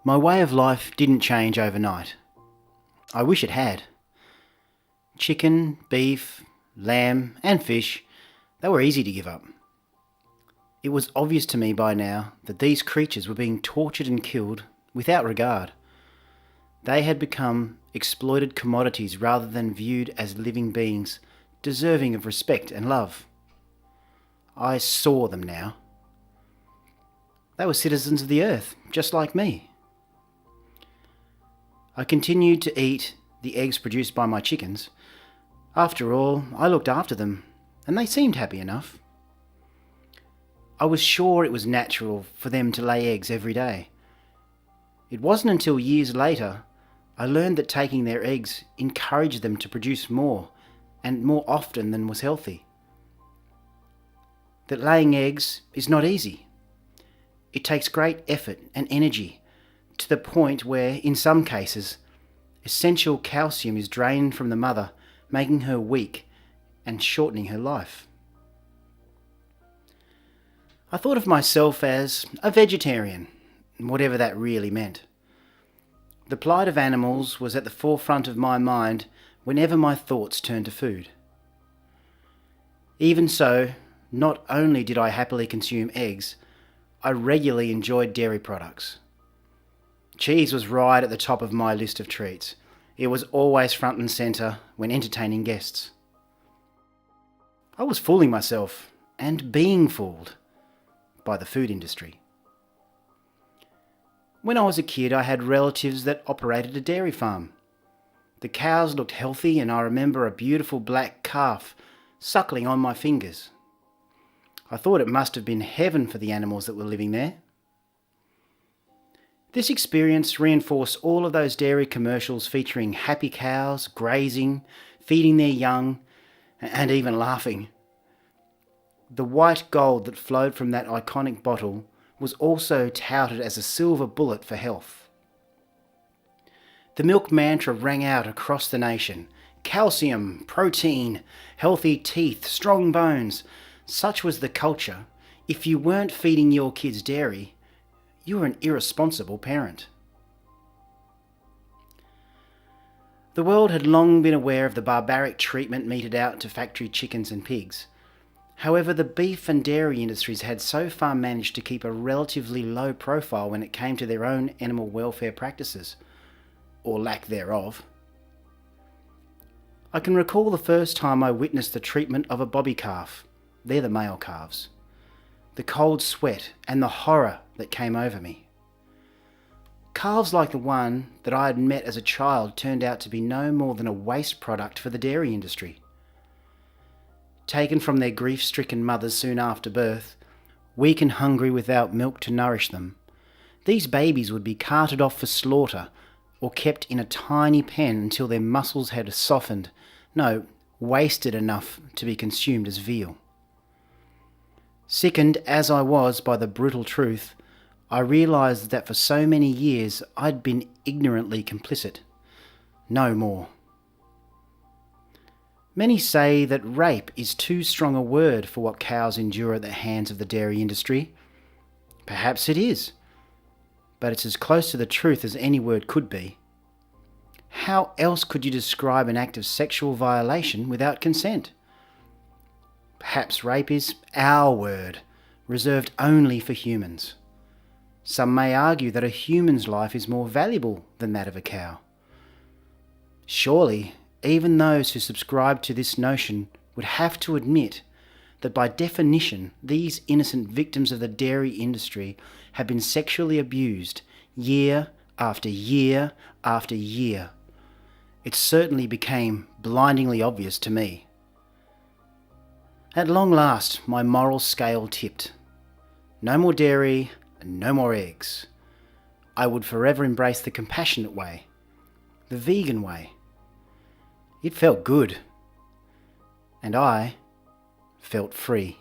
My way of life didn't change overnight. I wish it had. Chicken, beef, lamb and fish, they were easy to give up. It was obvious to me by now that these creatures were being tortured and killed without regard. They had become exploited commodities rather than viewed as living beings deserving of respect and love. I saw them now. They were citizens of the earth, just like me. I continued to eat the eggs produced by my chickens. After all, I looked after them, and they seemed happy enough. I was sure it was natural for them to lay eggs every day. It wasn't until years later I learned that taking their eggs encouraged them to produce more, and more often than was healthy. That laying eggs is not easy. It takes great effort and energy, to the point where, in some cases, essential calcium is drained from the mother, making her weak and shortening her life. I thought of myself as a vegetarian, whatever that really meant. The plight of animals was at the forefront of my mind whenever my thoughts turned to food. Even so, not only did I happily consume eggs, I regularly enjoyed dairy products. Cheese was right at the top of my list of treats. It was always front and centre when entertaining guests. I was fooling myself, and being fooled, by the food industry. When I was a kid, I had relatives that operated a dairy farm. The cows looked healthy, and I remember a beautiful black calf suckling on my fingers. I thought it must have been heaven for the animals that were living there. This experience reinforced all of those dairy commercials featuring happy cows, grazing, feeding their young, and even laughing. The white gold that flowed from that iconic bottle was also touted as a silver bullet for health. The milk mantra rang out across the nation. Calcium, protein, healthy teeth, strong bones. Such was the culture. If you weren't feeding your kids dairy, you were an irresponsible parent. The world had long been aware of the barbaric treatment meted out to factory chickens and pigs. However, the beef and dairy industries had so far managed to keep a relatively low profile when it came to their own animal welfare practices, or lack thereof. I can recall the first time I witnessed the treatment of a bobby calf. They're the male calves. The cold sweat and the horror that came over me. Calves like the one that I had met as a child turned out to be no more than a waste product for the dairy industry. Taken from their grief-stricken mothers soon after birth, weak and hungry without milk to nourish them, these babies would be carted off for slaughter or kept in a tiny pen until their muscles had softened, wasted enough to be consumed as veal. Sickened as I was by the brutal truth, I realised that for so many years I'd been ignorantly complicit. No more. Many say that rape is too strong a word for what cows endure at the hands of the dairy industry. Perhaps it is, but it's as close to the truth as any word could be. How else could you describe an act of sexual violation without consent? Perhaps rape is our word, reserved only for humans. Some may argue that a human's life is more valuable than that of a cow. Surely, even those who subscribe to this notion would have to admit that by definition, these innocent victims of the dairy industry have been sexually abused year after year after year. It certainly became blindingly obvious to me. At long last, my moral scale tipped. No more dairy and no more eggs. I would forever embrace the compassionate way, the vegan way. It felt good, and I felt free.